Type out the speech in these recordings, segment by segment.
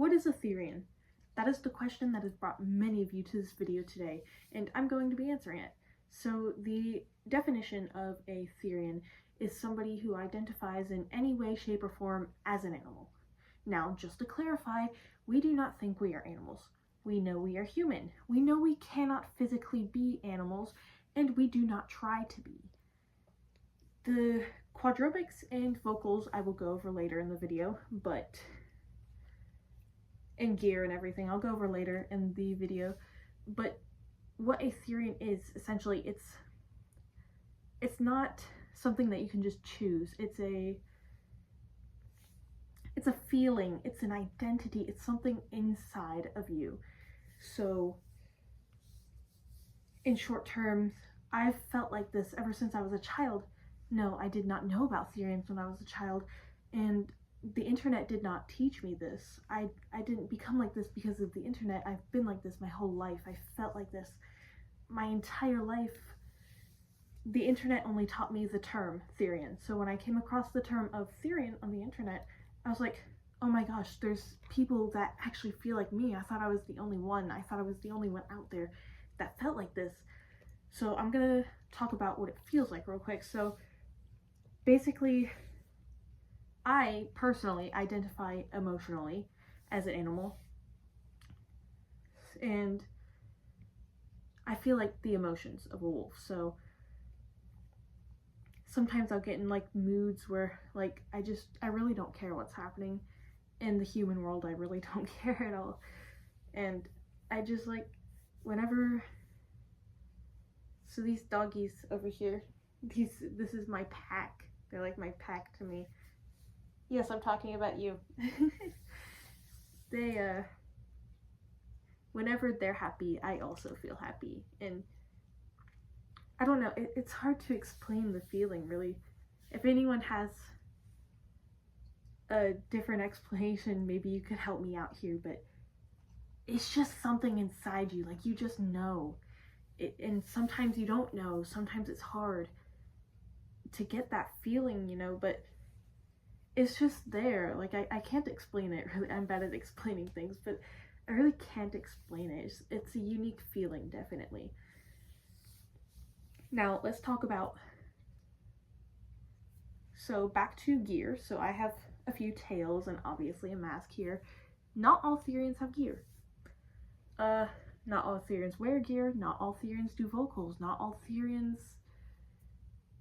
What is a Therian? That is the question that has brought many of you to this video today, and I'm going to be answering it. So the definition of a Therian is somebody who identifies in any way, shape, or form as an animal. Now, just to clarify, we do not think we are animals. We know we are human. We know we cannot physically be animals, and we do not try to be. The quadrobics and vocals I will go over later in the video, and gear and everything I'll go over later in the video, but what a Therian is, essentially, it's not something that you can just choose. It's a feeling, it's an identity, it's something inside of you. So in short terms, I've felt like this ever since I was a child. No, I did not know about Therians when I was a child, and the internet did not teach me this. I didn't become like this because of the internet. I've been like this my whole life. I felt like this my entire life. The internet only taught me the term Therian. So when I came across the term of Therian on the internet, I was like, oh my gosh, there's people that actually feel like me. I thought I was the only one. I thought I was the only one out there that felt like this. So I'm gonna talk about what it feels like real quick. So basically, I personally identify emotionally as an animal, and I feel like the emotions of a wolf. So sometimes I'll get in like moods where like I really don't care what's happening in the human world. I really don't care at all, and I just like whenever. So these doggies over here, this is my pack. They're like my pack to me. Yes, I'm talking about you. They, whenever they're happy, I also feel happy. And I don't know, it's hard to explain the feeling, really. If anyone has a different explanation, maybe you could help me out here, but it's just something inside you, like you just know. And sometimes you don't know, sometimes it's hard to get that feeling, you know, but it's just there. Like I can't explain it, really. I'm bad at explaining things, but I really can't explain it. It's a unique feeling, definitely. Now let's talk about, so back to gear. So I have a few tails and obviously a mask here. Not all Therians have gear. Not all Therians wear gear, not all Therians do vocals, not all Therians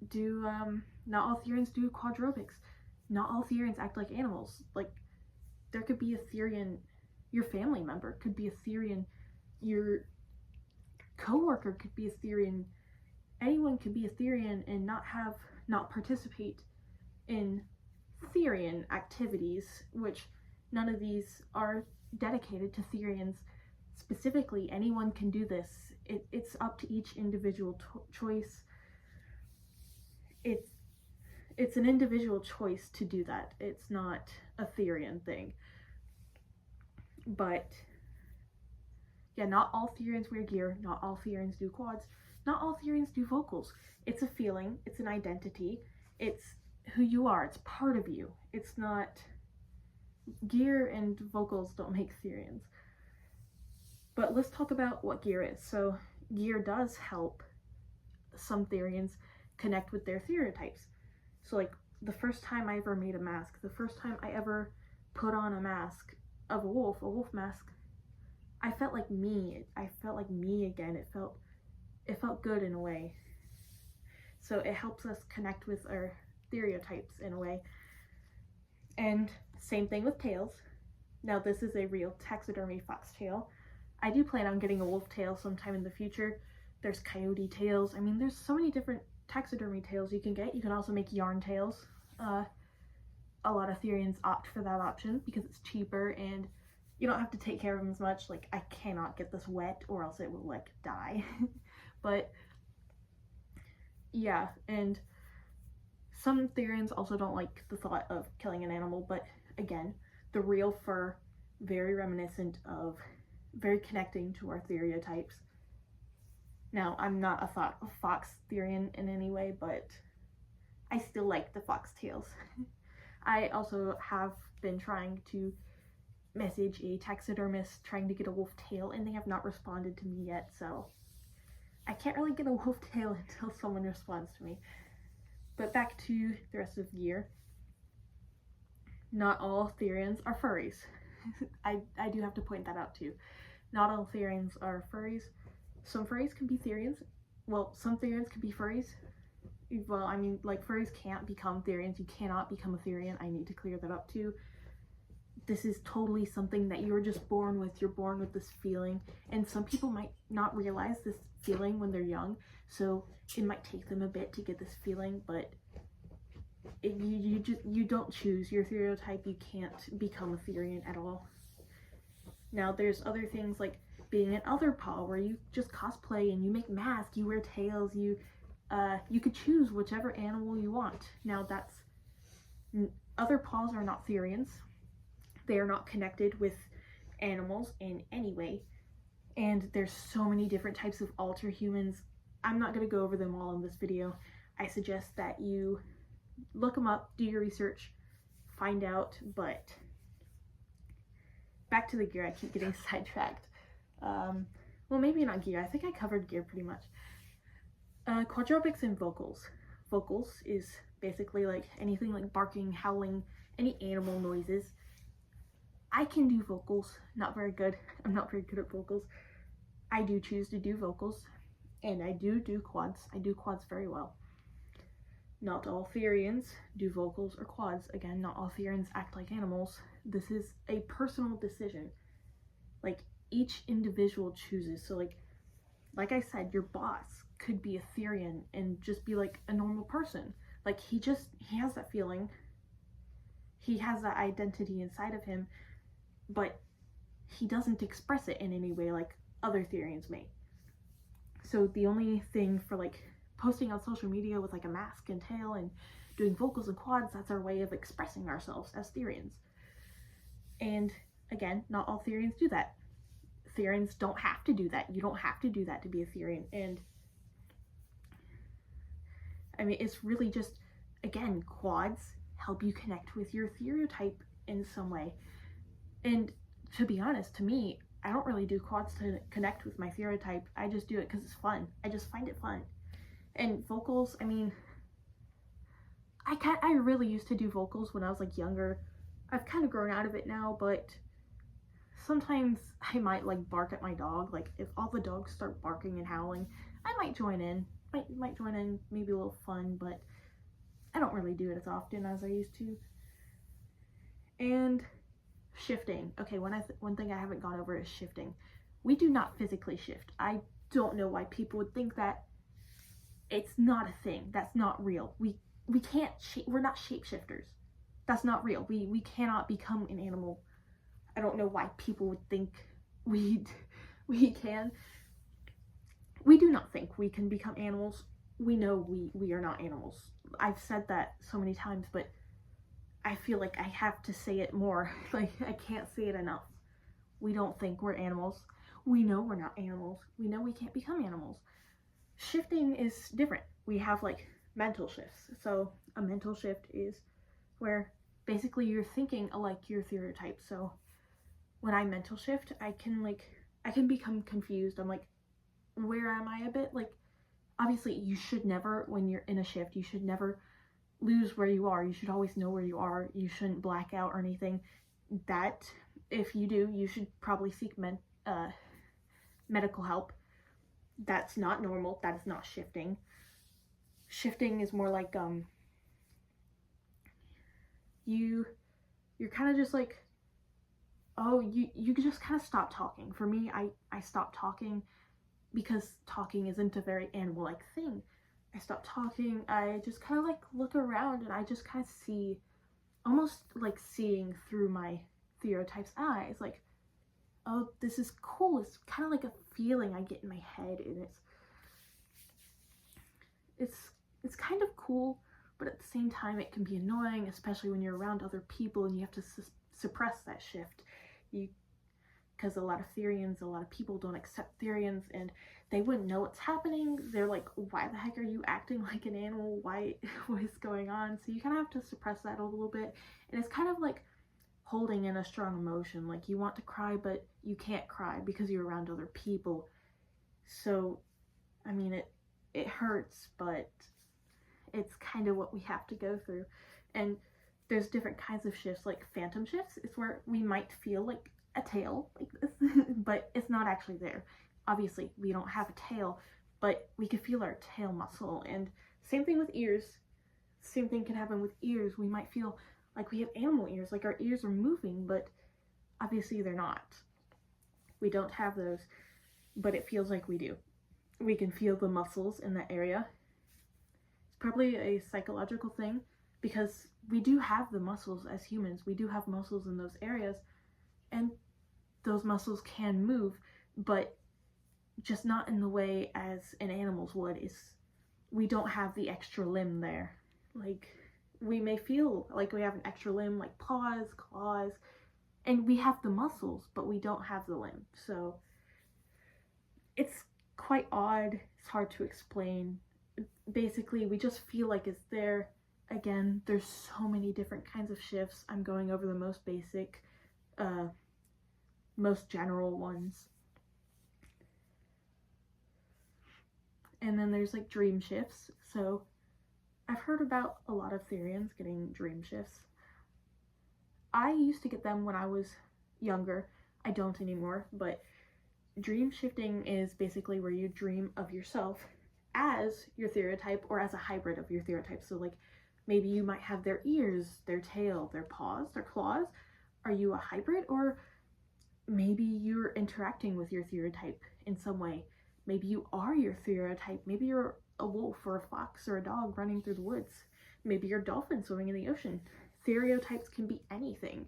do quadrobics. Not all Therians act like animals. Like, there could be a Therian, your family member could be a Therian, your coworker could be a Therian, anyone could be a Therian and not participate in Therian activities, which none of these are dedicated to Therians specifically. Anyone can do this. It's up to each individual choice. It's an individual choice to do that. It's not a Therian thing. But yeah, not all Therians wear gear, not all Therians do quads, not all Therians do vocals. It's a feeling, it's an identity, it's who you are, it's part of you. It's not, gear and vocals don't make Therians. But let's talk about what gear is. So gear does help some Therians connect with their stereotypes. So like the first time I ever made a mask, the first time I ever put on a mask of a wolf mask, I felt like me. I felt like me again. It felt good in a way. So it helps us connect with our stereotypes in a way. And same thing with tails. Now this is a real taxidermy foxtail. I do plan on getting a wolf tail sometime in the future. There's coyote tails. I mean, there's so many different taxidermy tails you can get. You can also make yarn tails. A lot of Therians opt for that option because it's cheaper and you don't have to take care of them as much. Like, I cannot get this wet or else it will like die. But yeah, and some Therians also don't like the thought of killing an animal, but again, the real fur, very reminiscent of, very connecting to our stereotypes. Now, I'm not a fox Therian in any way, but I still like the foxtails. I also have been trying to message a taxidermist trying to get a wolf tail, and they have not responded to me yet, so I can't really get a wolf tail until someone responds to me. But back to the rest of the gear. Not all Therians are furries. I do have to point that out too. Not all Therians are furries. Some furries can be Therians. Well, some Therians can be furries. Well, I mean, like, furries can't become Therians. You cannot become a Therian. I need to clear that up too. This is totally something that you're just born with. You're born with this feeling. And some people might not realize this feeling when they're young. So it might take them a bit to get this feeling, but you don't choose your Theriotype. You can't become a Therian at all. Now there's other things like being an other paw, where you just cosplay and you make masks, you wear tails, you could choose whichever animal you want. Now that's, other paws are not Therians. They are not connected with animals in any way. And there's so many different types of alter humans. I'm not going to go over them all in this video. I suggest that you look them up, do your research, find out, but back to the gear. I keep getting sidetracked. Well, maybe not gear. I think I covered gear pretty much. Quadrobics and vocals. Vocals is basically like anything like barking, howling, any animal noises. I can do vocals. Not very good. I'm not very good at vocals. I do choose to do vocals, and I do quads. I do quads very well. Not all Therians do vocals or quads. Again, not all Therians act like animals. This is a personal decision. Like, each individual chooses. So like I said, your boss could be a Therian and just be like a normal person. Like, he has that feeling. He has that identity inside of him, but he doesn't express it in any way like other Therians may. So the only thing for like posting on social media with like a mask and tail and doing vocals and quads, that's our way of expressing ourselves as Therians. And again, not all Therians do that. Therians don't have to do that. You don't have to do that to be a Therian. And I mean, it's really just, again, quads help you connect with your Theriotype in some way. And to be honest, to me, I don't really do quads to connect with my Theriotype. I just do it because it's fun. I just find it fun. And vocals, I mean, I really used to do vocals when I was like younger. I've kind of grown out of it now, but sometimes I might like bark at my dog. Like, if all the dogs start barking and howling, I might join in. Might join in, maybe a little fun, but I don't really do it as often as I used to. And shifting. Okay, one thing I haven't gone over is shifting. We do not physically shift. I don't know why people would think that. It's not a thing. That's not real. We can't, we're not shapeshifters. That's not real. We cannot become an animal. I don't know why people would think we can. We do not think we can become animals. We know we are not animals. I've said that so many times, but I feel like I have to say it more. Like, I can't say it enough. We don't think we're animals. We know we're not animals. We know we can't become animals. Shifting is different. We have like mental shifts. So a mental shift is where basically you're thinking like your Theriotype. So when I mental shift, I can become confused. I'm like, where am I a bit? Like, obviously you should never, when you're in a shift, you should never lose where you are. You should always know where you are. You shouldn't black out or anything. That, if you do, you should probably seek medical help. That's not normal. That is not shifting. Shifting is more like you're kind of just like, oh, you just kind of stop talking. For me, I stopped talking because talking isn't a very animal-like thing. I stopped talking. I just kind of like look around and I just kind of see, almost like seeing through my Theriotype's eyes, like, oh, this is cool. It's kind of like a feeling I get in my head, and it's kind of cool, but at the same time it can be annoying, especially when you're around other people and you have to suppress that shift. Because a lot of Therians, a lot of people don't accept Therians, and they wouldn't know what's happening. They're like, why the heck are you acting like an animal? What is going on? So you kind of have to suppress that a little bit, and it's kind of like holding in a strong emotion. Like, you want to cry, but you can't cry because you're around other people. So, I mean, it hurts, but it's kind of what we have to go through. And there's different kinds of shifts, like phantom shifts. It's where we might feel like a tail like this, but it's not actually there. Obviously, we don't have a tail, but we can feel our tail muscle. And same thing with ears. Same thing can happen with ears. We might feel like we have animal ears, like our ears are moving, but obviously they're not. We don't have those, but it feels like we do. We can feel the muscles in that area. It's probably a psychological thing, because we do have the muscles as humans. We do have muscles in those areas, and those muscles can move, but just not in the way as an animal's would. Is we don't have the extra limb there. Like, we may feel like we have an extra limb, like paws, claws, and we have the muscles, but we don't have the limb. So it's quite odd. It's hard to explain. Basically, we just feel like it's there. Again, there's so many different kinds of shifts. I'm going over the most basic, most general ones. And then there's like dream shifts. So I've heard about a lot of Therians getting dream shifts. I used to get them when I was younger. I don't anymore, but dream shifting is basically where you dream of yourself as your Theriatype or as a hybrid of your Theriatype. So like, maybe you might have their ears, their tail, their paws, their claws. Are you a hybrid? Or maybe you're interacting with your Theriatype in some way. Maybe you are your Theriatype. Maybe you're a wolf or a fox or a dog running through the woods. Maybe you're a dolphin swimming in the ocean. Stereotypes can be anything.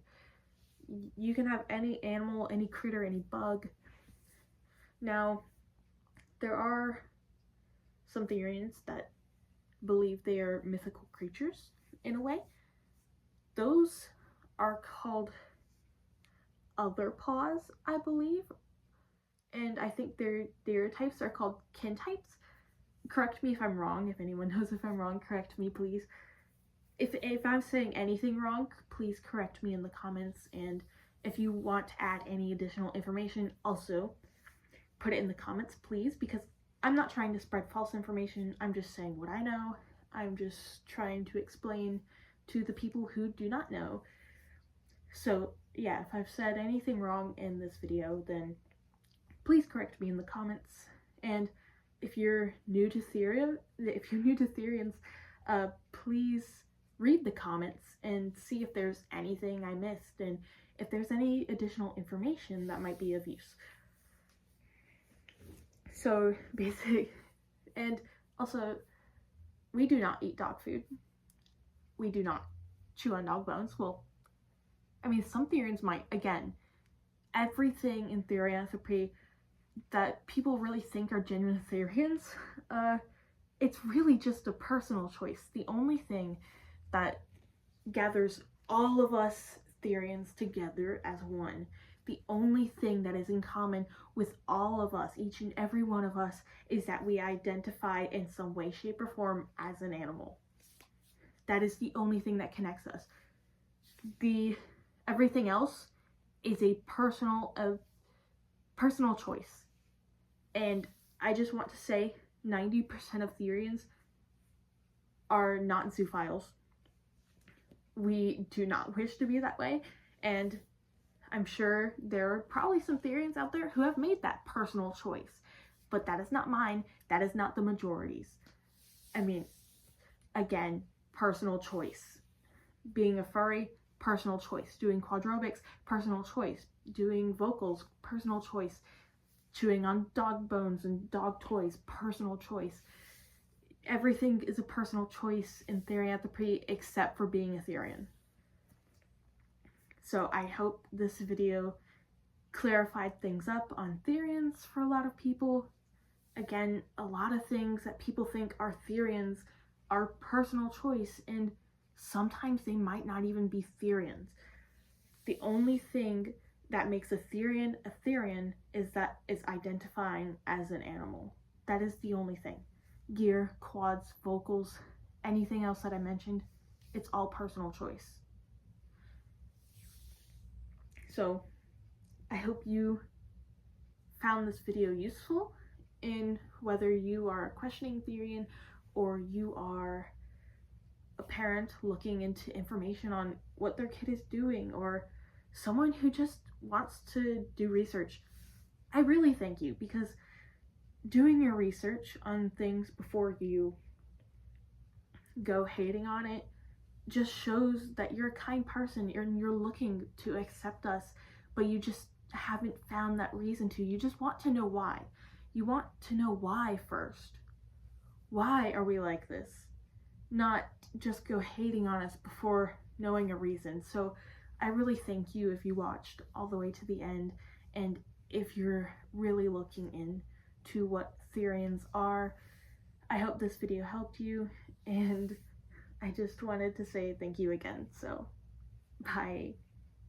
You can have any animal, any critter, any bug. Now, there are some Therians that believe they are mythical creatures in a way. Those are called other paws, I believe. And I think their Theriatypes are called kintypes. Correct me if I'm wrong. If anyone knows if I'm wrong, correct me, please. If I'm saying anything wrong, please correct me in the comments. And if you want to add any additional information, also put it in the comments, please, because I'm not trying to spread false information. I'm just saying what I know. I'm just trying to explain to the people who do not know. So yeah, if I've said anything wrong in this video, then please correct me in the comments. And if you're new to Therians, please read the comments and see if there's anything I missed and if there's any additional information that might be of use. So basic, and also, we do not eat dog food. We do not chew on dog bones. Well, I mean, some Therians might. Again, everything in Therianthropy that people really think are genuine Therians, it's really just a personal choice. The only thing that gathers all of us Therians together as one, the only thing that is in common with all of us, each and every one of us, is that we identify in some way, shape, or form as an animal. That is the only thing that connects us. Everything else is a personal choice. And I just want to say 90% of Therians are not zoophiles. We do not wish to be that way, and I'm sure there are probably some Therians out there who have made that personal choice, but that is not mine. That is not the majority's. I mean, again, personal choice. Being a furry, personal choice. Doing quadrobics, personal choice. Doing vocals, personal choice. Chewing on dog bones and dog toys, personal choice. Everything is a personal choice in Therianthropy except for being a Therian. So I hope this video clarified things up on Therians for a lot of people. Again, a lot of things that people think are Therians are personal choice, and sometimes they might not even be Therians. The only thing that makes a Therian is that it's identifying as an animal. That is the only thing. Gear, quads, vocals, anything else that I mentioned, it's all personal choice. So I hope you found this video useful in whether you are questioning Therian or you are a parent looking into information on what their kid is doing, or someone who just wants to do research. I really thank you, because doing your research on things before you go hating on it just shows that you're a kind person and you're looking to accept us, but you just haven't found that reason to. You just want to know why. You want to know why first. Why are we like this? Not just go hating on us before knowing a reason. So I really thank you if you watched all the way to the end, and if you're really looking into what Therians are. I hope this video helped you, and I just wanted to say thank you again. So bye.